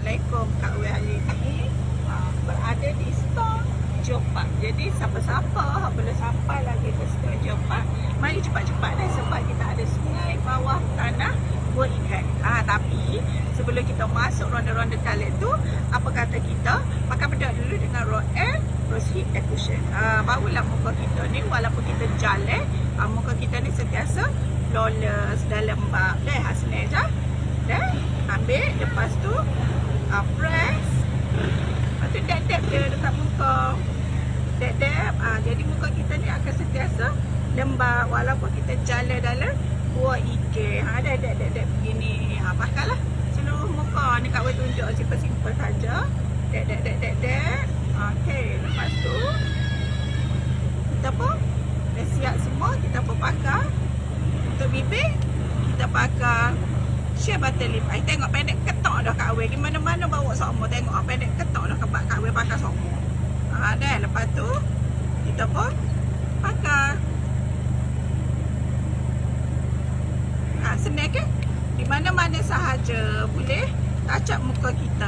Assalamualaikum Kak Wei hari ni berada di Store Geopark. Jadi siapa-siapa boleh sampai lagi ke Store Geopark, mari cepat-cepat dah sebab kita ada sungai bawah tanah buat ikan. Tapi sebelum kita masuk ronda-ronda toilet tu, apa kata kita pakai bedak dulu dengan Rod N Rose Hip Cushion. Barulah muka kita ni walaupun kita jalan, muka kita ni sentiasa flawless dan lembab. Dah hasilnya je. Dah ambil, lepas tu press. Lepas tu dab-dab dia dekat muka. Dab-dab. Jadi muka kita ni akan sentiasa lembab walaupun kita jalan dalam buah ikan. Dah dab-dab begini. Pakailah seluruh muka ni. Kak Wei tunjuk simple-simple saja. Dab-dab. Okey, lepas tu kita pun dah siap semua. Kita pun pakai untuk bibir. Kita pakai shea butter lip. Tengok pendek ketok dah Kak Wei. Di mana-mana bawa sama. Tengok pendek ketok dah Kak Wei pakai sama. Dah lepas tu kita pun pakai. Senang ke? Di mana-mana sahaja boleh touch up muka kita.